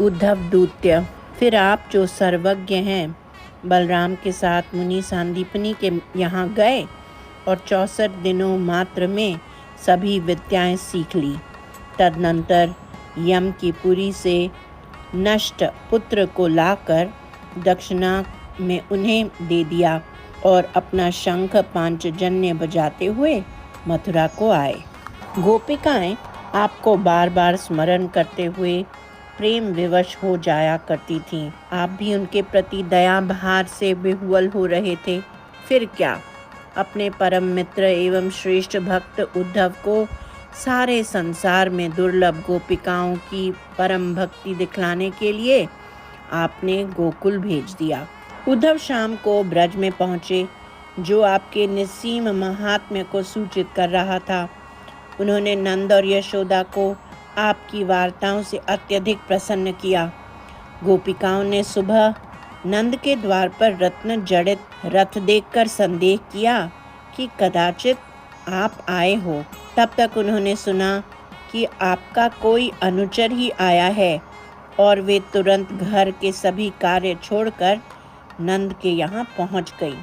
उद्धव दूत्य, फिर आप जो सर्वज्ञ हैं, बलराम के साथ मुनि सांदीपनि के यहाँ गए और 64 दिनों मात्र में सभी विद्याएं सीख ली। तदनंतर यम की पुरी से नष्ट पुत्र को लाकर दक्षिणा में उन्हें दे दिया और अपना शंख पांचजन्य बजाते हुए मथुरा को आए। गोपिकाएं आपको बार बार स्मरण करते हुए प्रेम विवश हो जाया करती थीं। आप भी उनके प्रति दया भार से बेहुअल हो रहे थे। फिर क्या, अपने परम मित्र एवं श्रेष्ठ भक्त उद्धव को सारे संसार में दुर्लभ गोपिकाओं की परम भक्ति दिखलाने के लिए आपने गोकुल भेज दिया। उद्धव शाम को ब्रज में पहुँचे, जो आपके निस्सीम महात्म्य को सूचित कर रहा था। उन्होंने नंद और यशोदा को आपकी वार्ताओं से अत्यधिक प्रसन्न किया। गोपिकाओं ने सुबह नंद के द्वार पर रत्न जड़ित रथ देखकर संदेह किया कि कदाचित आप आए हो। तब तक उन्होंने सुना कि आपका कोई अनुचर ही आया है और वे तुरंत घर के सभी कार्य छोड़कर नंद के यहाँ पहुँच गई।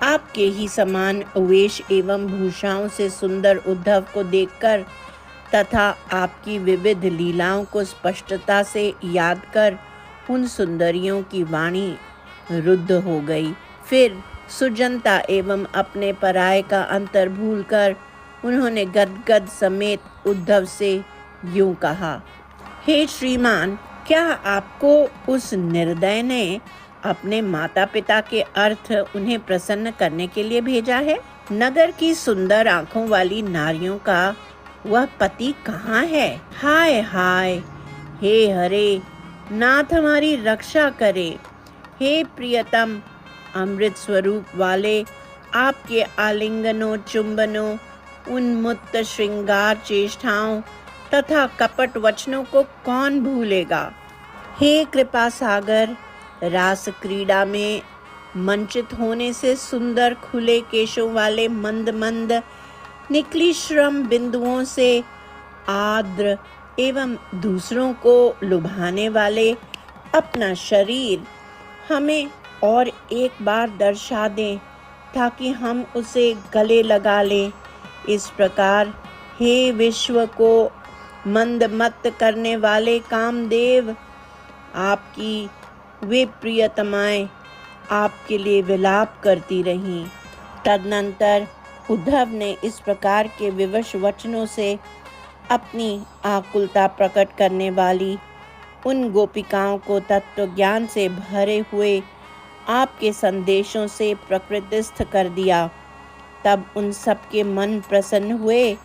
आपके ही समान वेश एवं भूषाओं से सुंदर उद्धव को देखकर तथा आपकी विविध लीलाओं को स्पष्टता से याद कर उन सुंदरियों की वाणी रुद्ध हो गई। फिर सुजनता एवं अपने पराये का अंतर भूलकर उन्होंने गदगद समेत उद्धव से यूं कहा, हे श्रीमान, क्या आपको उस निर्दय ने अपने माता पिता के अर्थ उन्हें प्रसन्न करने के लिए भेजा है? नगर की सुंदर आंखों वाली नारियों का वह पति कहाँ है? हाय हाय, हे हरे, नाथ हमारी रक्षा करे। हे प्रियतम, अमृत स्वरूप वाले आपके आलिंगनों, चुंबनों, उन्मुक्त श्रृंगार चेष्टाओं तथा कपट वचनों को कौन भूलेगा? हे कृपा सागर, रास क्रीड़ा में मंचित होने से सुंदर खुले केशों वाले मंद मंद निकली श्रम बिंदुओं से आर्द्र एवं दूसरों को लुभाने वाले अपना शरीर हमें और एक बार दर्शा दें ताकि हम उसे गले लगा लें। इस प्रकार हे विश्व को मंदमत्त करने वाले कामदेव, आपकी वे प्रियतमाएं आपके लिए विलाप करती रहीं। तदनंतर उद्धव ने इस प्रकार के विवश वचनों से अपनी आकुलता प्रकट करने वाली उन गोपिकाओं को तत्व ज्ञान से भरे हुए आपके संदेशों से प्रकृतिस्थ कर दिया। तब उन सबके मन प्रसन्न हुए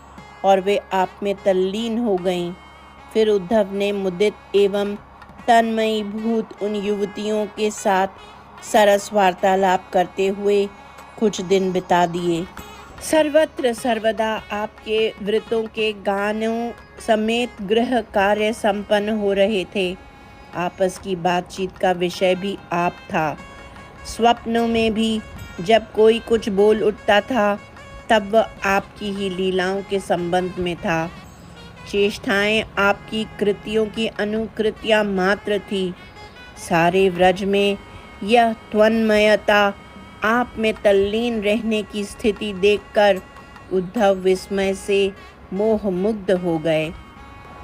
और वे आप में तल्लीन हो गईं। फिर उद्धव ने मुदित एवं तन्मयी भूत उन युवतियों के साथ सरस वार्तालाप करते हुए कुछ दिन बिता दिए। सर्वत्र सर्वदा आपके वृतों के गानों समेत गृह कार्य संपन्न हो रहे थे। आपस की बातचीत का विषय भी आप था। स्वप्नों में भी जब कोई कुछ बोल उठता था तब वह आपकी ही लीलाओं के संबंध में था। चेष्टाएं आपकी कृतियों की अनुकृतियां मात्र थी। सारे व्रज में यह त्वन्मयता, आप में तल्लीन रहने की स्थिति देखकर उद्धव विस्मय से मोहमुग्ध हो गए।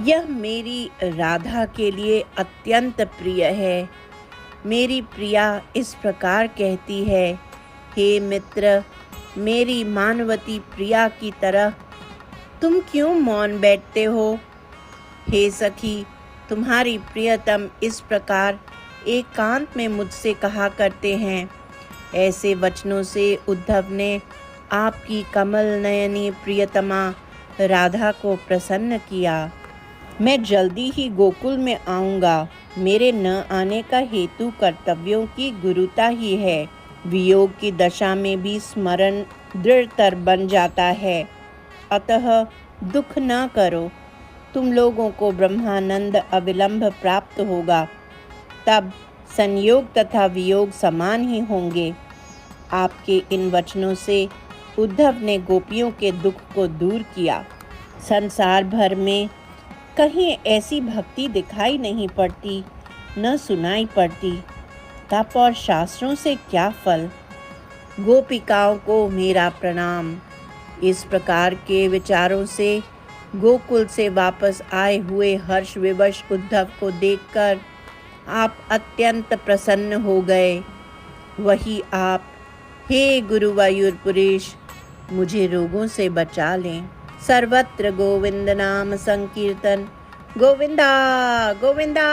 यह मेरी राधा के लिए अत्यंत प्रिय है। मेरी प्रिया इस प्रकार कहती है, हे मित्र, मेरी मानवती प्रिया की तरह तुम क्यों मौन बैठते हो? हे सखी, तुम्हारी प्रियतम इस प्रकार एकांत में मुझसे कहा करते हैं। ऐसे वचनों से उद्धव ने आपकी कमल नयनी प्रियतमा राधा को प्रसन्न किया। मैं जल्दी ही गोकुल में आऊँगा। मेरे न आने का हेतु कर्तव्यों की गुरुता ही है। वियोग की दशा में भी स्मरण दृढ़तर बन जाता है। अतः दुख न करो, तुम लोगों को ब्रह्मानंद अविलंब प्राप्त होगा। तब संयोग तथा वियोग समान ही होंगे। आपके इन वचनों से उद्धव ने गोपियों के दुख को दूर किया। संसार भर में कहीं ऐसी भक्ति दिखाई नहीं पड़ती, न सुनाई पड़ती। तप और शास्त्रों से क्या फल। गोपिकाओं को मेरा प्रणाम। इस प्रकार के विचारों से गोकुल से वापस आए हुए हर्ष विवश उद्धव को देखकर आप अत्यंत प्रसन्न हो गए। वही आप, हे गुरुवायूरपुरेश, मुझे रोगों से बचा लें। सर्वत्र गोविंद नाम संकीर्तन। गोविंदा गोविंदा।